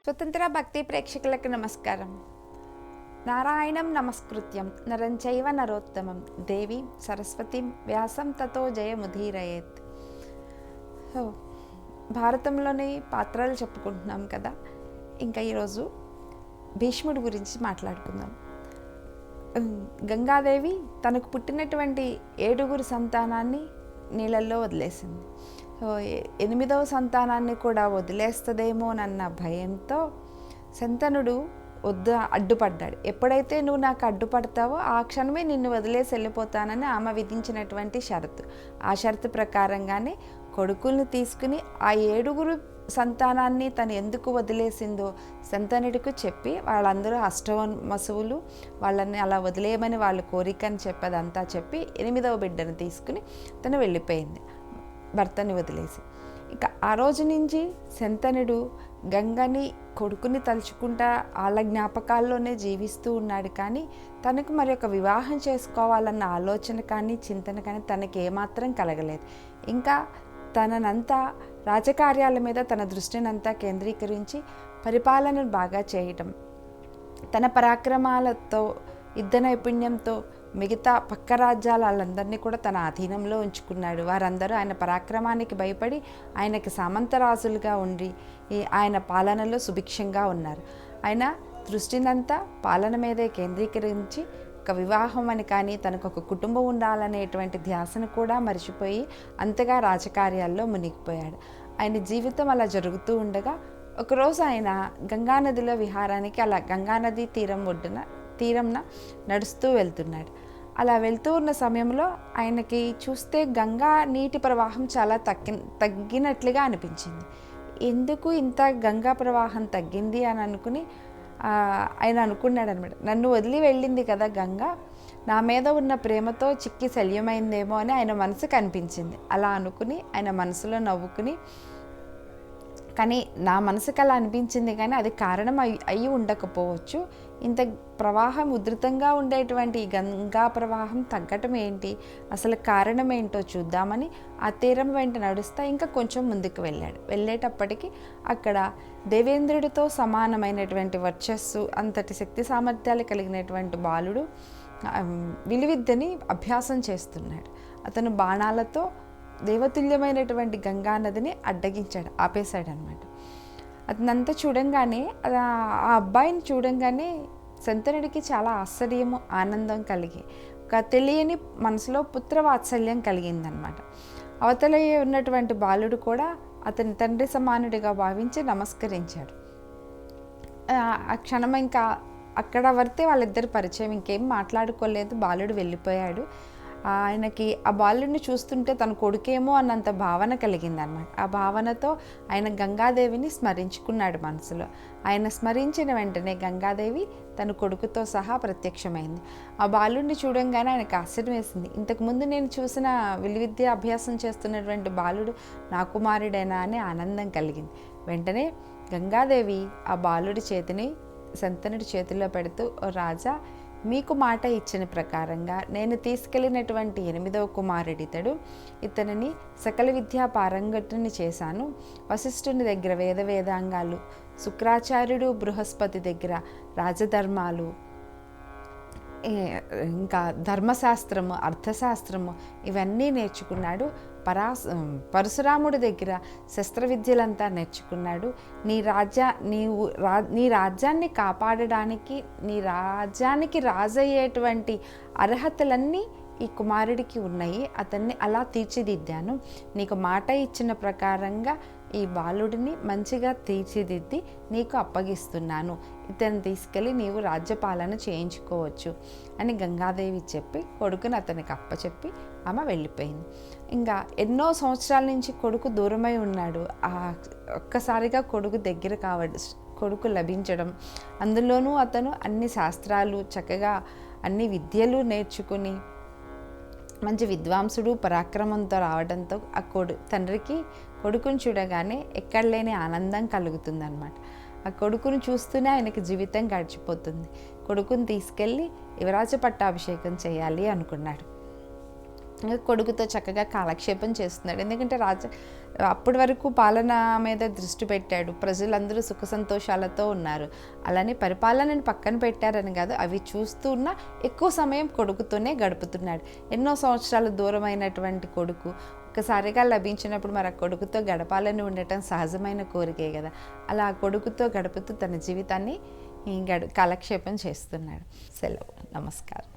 స్వతంత్ర భక్తి ప్రేక్షకులకు నమస్కారం. నారాయణం నమస్కృత్యం నరం చైవ నరోత్తమం దేవీం సరస్వతిం వ్యాసం తతో జయముదీరయేత్. సో భారతంలోని పాత్రలు చెప్పుకుంటున్నాం కదా, ఇంకా ఈరోజు భీష్ముడి గురించి మాట్లాడుకుందాం. గంగాదేవి తనకు పుట్టినటువంటి 7 సంతానాన్ని నీళ్ళల్లో వదిలేసింది. 8వ సంతానాన్ని కూడా వదిలేస్తుందేమోనన్న భయంతో శంతనుడు అడ్డుపడ్డాడు. ఎప్పుడైతే నువ్వు నాకు అడ్డుపడతావో ఆ క్షణమే నిన్ను వదిలేసి వెళ్ళిపోతానని ఆమె విధించినటువంటి షరతు. ఆ షరతు ప్రకారంగానే కొడుకుల్ని తీసుకుని ఆ 7 సంతానాన్ని తను ఎందుకు వదిలేసిందో శంతనుడికి చెప్పి, వాళ్ళందరూ అష్టమసువులు, వాళ్ళని అలా వదిలేయమని వాళ్ళ కోరికని చెప్పదంతా చెప్పి 8వ బిడ్డను తీసుకుని తను వెళ్ళిపోయింది భర్తని వదిలేసి. ఇక ఆ రోజు నుంచి శంతనుడు గంగని కొడుకుని తలుచుకుంటా వాళ్ళ జ్ఞాపకాల్లోనే జీవిస్తూ ఉన్నాడు. కానీ తనకు మరి ఒక వివాహం చేసుకోవాలన్న ఆలోచన కానీ చింతన కానీ తనకి ఏమాత్రం కలగలేదు. ఇంకా తననంతా రాజకార్యాల మీద తన దృష్టినంతా కేంద్రీకరించి పరిపాలనను బాగా చేయటం, తన పరాక్రమాలతో యుద్ధ నైపుణ్యంతో మిగతా పక్క రాజ్యాల వాళ్ళందరినీ కూడా తన అధీనంలో ఉంచుకున్నాడు. వారందరూ ఆయన పరాక్రమానికి భయపడి ఆయనకి సామంతరాజులుగా ఉండి ఆయన పాలనలో సుభిక్షంగా ఉన్నారు. ఆయన దృష్టినంతా పాలన మీదే కేంద్రీకరించి ఒక వివాహం అని కానీ తనకు ఒక కుటుంబం ఉండాలనేటువంటి ధ్యాసను కూడా మర్చిపోయి అంతగా రాజకార్యాల్లో మునిగిపోయాడు. ఆయన జీవితం అలా జరుగుతూ ఉండగా ఒకరోజు ఆయన గంగానదిలో విహారానికి అలా గంగానది తీరంన నడుస్తూ వెళ్తున్నాడు. అలా వెళ్తూ ఉన్న సమయంలో ఆయనకి చూస్తే గంగా నీటి ప్రవాహం చాలా తగ్గినట్లుగా అనిపించింది. ఎందుకు ఇంత గంగా ప్రవాహం తగ్గింది అని అనుకుని ఆయన అనుకున్నాడు అనమాట. నన్ను వదిలి వెళ్ళింది కదా గంగా, నా మీద ఉన్న ప్రేమతో చిక్కి శల్యమైందేమో అని ఆయన మనసుకు అనిపించింది. అలా అనుకుని ఆయన మనసులో నవ్వుకుని, కానీ నా మనసుకు అలా అనిపించింది కానీ అది కారణం అయి ఉండకపోవచ్చు. ఇంత ప్రవాహం ఉధృతంగా ఉండేటువంటి గంగా ప్రవాహం తగ్గటం ఏంటి, అసలు కారణం ఏంటో చూద్దామని ఆ తీరం వెంట నడుస్తా ఇంకా కొంచెం ముందుకు వెళ్ళేటప్పటికి అక్కడ దేవేంద్రుడితో సమానమైనటువంటి వర్చస్సు, అంతటి శక్తి సామర్థ్యాలు కలిగినటువంటి బాలుడు విలువిద్యని అభ్యాసం చేస్తున్నాడు. అతను బాణాలతో దేవతుల్యమైనటువంటి గంగానదిని ఆపేశాడు అనమాట. అతనంతా చూడంగానే ఆ అబ్బాయిని చూడంగానే శంతనుడికి చాలా ఆశ్చర్యము, ఆనందం కలిగి ఒక తెలియని మనసులో పుత్రవాత్సల్యం కలిగిందనమాట. అవతల ఉన్నటువంటి బాలుడు కూడా అతని తండ్రి సమానుడిగా భావించి నమస్కరించాడు. ఆ క్షణం ఇంకా అక్కడ వరకే వాళ్ళిద్దరి పరిచయం, ఇంకేం మాట్లాడుకోలేదు. బాలుడు వెళ్ళిపోయాడు. ఆయనకి ఆ బాలుడిని చూస్తుంటే తన కొడుకేమో అన్నంత భావన కలిగిందనమాట. ఆ భావనతో ఆయన గంగాదేవిని స్మరించుకున్నాడు మనసులో. ఆయన స్మరించిన వెంటనే గంగాదేవి తన కొడుకుతో సహా ప్రత్యక్షమైంది. ఆ బాలుడిని చూడంగానే ఆయనకు ఆశ్చర్యం వేసింది. ఇంతకుముందు నేను చూసిన విలువిద్య అభ్యాసం చేస్తున్నటువంటి బాలుడు నా కుమారుడేనా అని ఆనందం కలిగింది. వెంటనే గంగాదేవి ఆ బాలుడి చేతిని శంతనుడి చేతిలో పెడుతూ, ఓ రాజా, మీకు మాట ఇచ్చిన ప్రకారంగా నేను తీసుకెళ్ళినటువంటి 8వ కుమారుడితడు. ఇతనిని సకల విద్యా పారంగతుని చేశాను. వశిష్ఠుని దగ్గర వేదాంగాలు, శుక్రాచార్యుడు బృహస్పతి దగ్గర రాజధర్మాలు, ఇంకా ధర్మశాస్త్రము, అర్థశాస్త్రము ఇవన్నీ నేర్చుకున్నాడు. పరశురాముడి దగ్గర శస్త్ర విద్యలంతా నేర్చుకున్నాడు. నీ రాజ్యాన్ని కాపాడడానికి, నీ రాజ్యానికి రాజయ్యేటువంటి అర్హతలన్నీ ఈ కుమారుడికి ఉన్నాయి. అతన్ని అలా తీర్చిదిద్దాను. నీకు మాట ఇచ్చిన ప్రకారంగా ఈ బాలుడిని మంచిగా తీర్చిదిద్ది నీకు అప్పగిస్తున్నాను. ఇతన్ని తీసుకెళ్ళి నీవు రాజ్యపాలన చేయించుకోవచ్చు అని గంగాదేవి చెప్పి కొడుకుని అతనికి అప్పచెప్పి ఆమె వెళ్ళిపోయింది. ఇంకా ఎన్నో సంవత్సరాల నుంచి కొడుకు దూరమై ఉన్నాడు. ఒక్కసారిగా కొడుకు దగ్గర కొడుకు లభించడం, అందులోనూ అతను అన్ని శాస్త్రాలు చక్కగా అన్ని విద్యలు నేర్చుకుని మంచి విద్వాంసుడు పరాక్రమంతో రావడంతో ఆ తండ్రికి కొడుకుని చూడగానే ఎక్కడ లేని ఆనందం కలుగుతుందన్నమాట. ఆ కొడుకుని చూస్తూనే ఆయనకి జీవితం గడిచిపోతుంది. కొడుకుని తీసుకెళ్ళి యువరాజ పట్టాభిషేకం చేయాలి అనుకున్నాడు. కొడుకుతో చక్కగా కాలక్షేపం చేస్తున్నాడు. ఎందుకంటే అప్పటి వరకు పాలన మీద దృష్టి పెట్టాడు, ప్రజలందరూ సుఖ సంతోషాలతో ఉన్నారు. అలానే పరిపాలనని పక్కన పెట్టారని కాదు, అవి చూస్తూ ఉన్న ఎక్కువ సమయం కొడుకుతోనే గడుపుతున్నాడు. ఎన్నో సంవత్సరాలు దూరమైనటువంటి కొడుకు ఒక్కసారిగా లభించినప్పుడు మరి ఆ కొడుకుతో గడపాలని ఉండటం సహజమైన కోరికే కదా. అలా కొడుకుతో గడుపుతూ తన జీవితాన్ని కాలక్షేపం చేస్తున్నాడు. సెలవు. నమస్కారం.